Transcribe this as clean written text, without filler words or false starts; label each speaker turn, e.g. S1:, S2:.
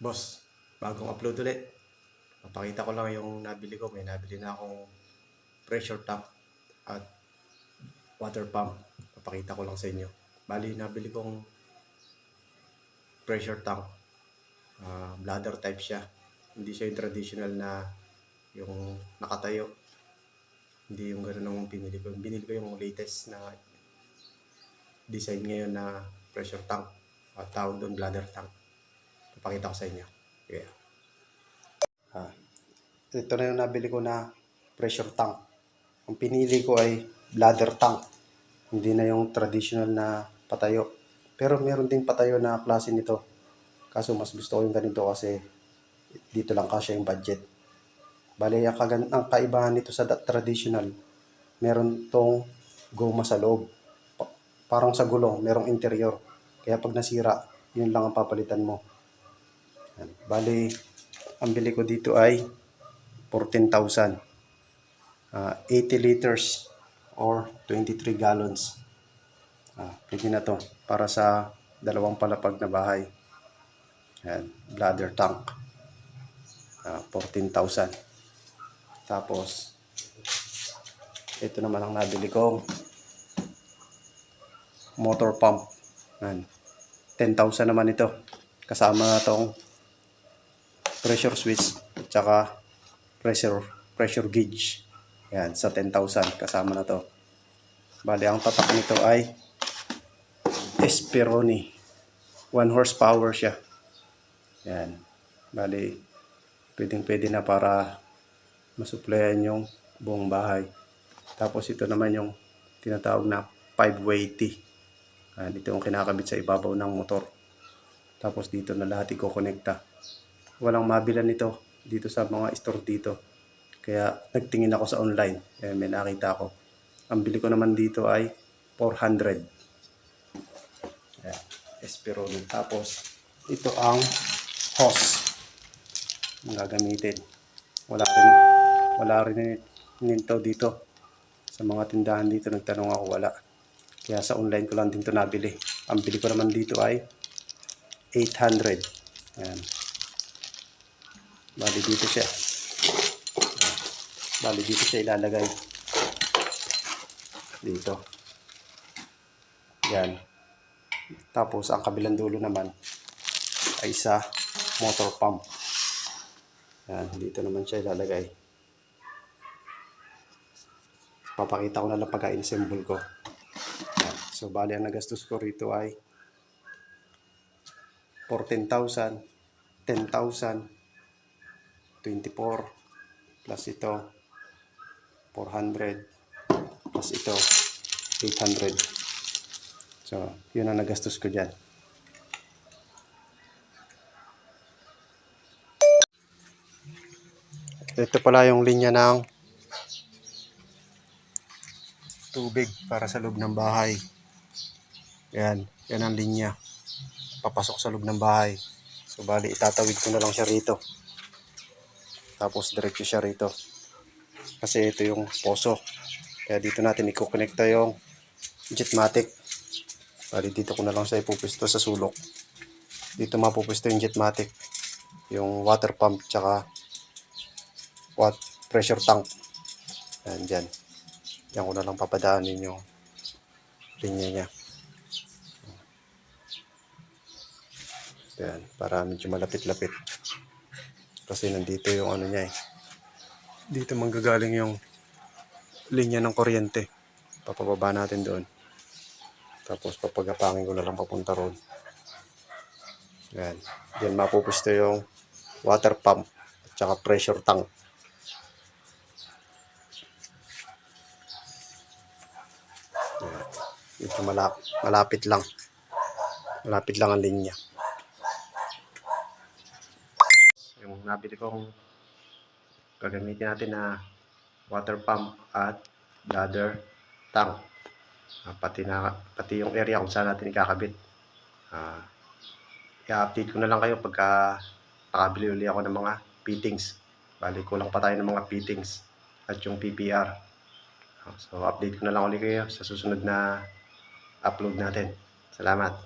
S1: Boss, bagong upload ulit. Papakita ko lang yung nabili ko. May nabili na akong pressure tank at water pump. Papakita ko lang sa inyo. Bali, nabili kong pressure tank. Bladder type siya. Hindi siya yung traditional na yung nakatayo. Hindi yung gano'n ang pinili ko. Binili ko yung latest na design ngayon na pressure tank. Tawag doon bladder tank. Papakita ko sa inyo. Yeah. Ito na yung nabili ko na pressure tank. Ang pinili ko ay bladder tank. Hindi na yung traditional na patayo. Pero meron ding patayo na klase nito. Kaso mas gusto ko yung ganito kasi dito lang kasya yung budget. Bale, ang kaibahan nito sa traditional, meron tong goma sa loob. Parang sa gulong, merong interior. Kaya pag nasira, yun lang ang papalitan mo. Bale, ang bili ko dito ay 14,000. 80 liters or 23 gallons. Pwede na to para sa dalawang palapag na bahay. Ayan, bladder tank. 14,000. Tapos, ito naman ang nabili kong motor pump. Ayan, 10,000 naman ito. Kasama na tong pressure switch at saka pressure gauge. Ayan, sa 10,000 kasama na to. Bali, ang tatak nito ay Esperoni. 1 horsepower siya. Ayan. Bali, pwedeng-pwede na para masuplayan yung buong bahay. Tapos ito naman yung tinatawag na 5-way T. Dito yung kinakabit sa ibabaw ng motor. Tapos dito na lahat i-connecta. Walang mabilan nito dito sa mga store dito. Kaya nagtingin ako sa online. May nakita ako. Ang bili ko naman dito ay 400. Ayan, Esperoni. Tapos ito ang hose ang gagamitin. Wala rin nito dito. Sa mga tindahan dito nagtanong ako, wala. Kaya sa online ko lang din ito nabili. Ang bili ko naman dito ay 800. Ayan. Bali dito siya. Bali dito siya ilalagay. Dito. Yan. Tapos ang kabilang dulo naman ay sa motor pump. Yan. Dito naman siya ilalagay. Papakita ko na lang pagka-ensemble ko. Yan. So bali ang nagastos ko rito ay 14,000, 10,000, 24 plus ito 400 plus ito 800. So yun ang nagastos ko dyan. Ito pala yung linya ng tubig para sa loob ng bahay. Yan ang linya. Papasok sa loob ng bahay. So bali itatawid ko na lang siya rito. Tapos diretso siya rito. Kasi ito yung poso. Kaya dito natin i-connecta yung Jetmatic. Bali dito ko na lang siya ipupusto sa sulok. Dito mapupusto yung Jetmatic. Yung water pump tsaka pressure tank. Yan dyan. Yan ko na lang papadaanin yung linya niya. Yan, para medyo malapit-lapit. Kasi nandito yung ano niya eh. Dito manggagaling yung linya ng kuryente. Papababa natin doon. Tapos papagapangin ko na lang papunta roon. Yan. Diyan mapupusto yung water pump at saka pressure tank. Ito malapit lang. Malapit lang ang linya. Yung nabili kong gagamitin natin na water pump at bladder tank. Pati yung area kung saan natin ikakabit. I-update ko na lang kayo pagka nakabili uli ako ng mga fittings. Bali kulang pa tayo ng mga fittings at yung PPR. So update ko na lang ulit kayo sa susunod na upload natin. Salamat.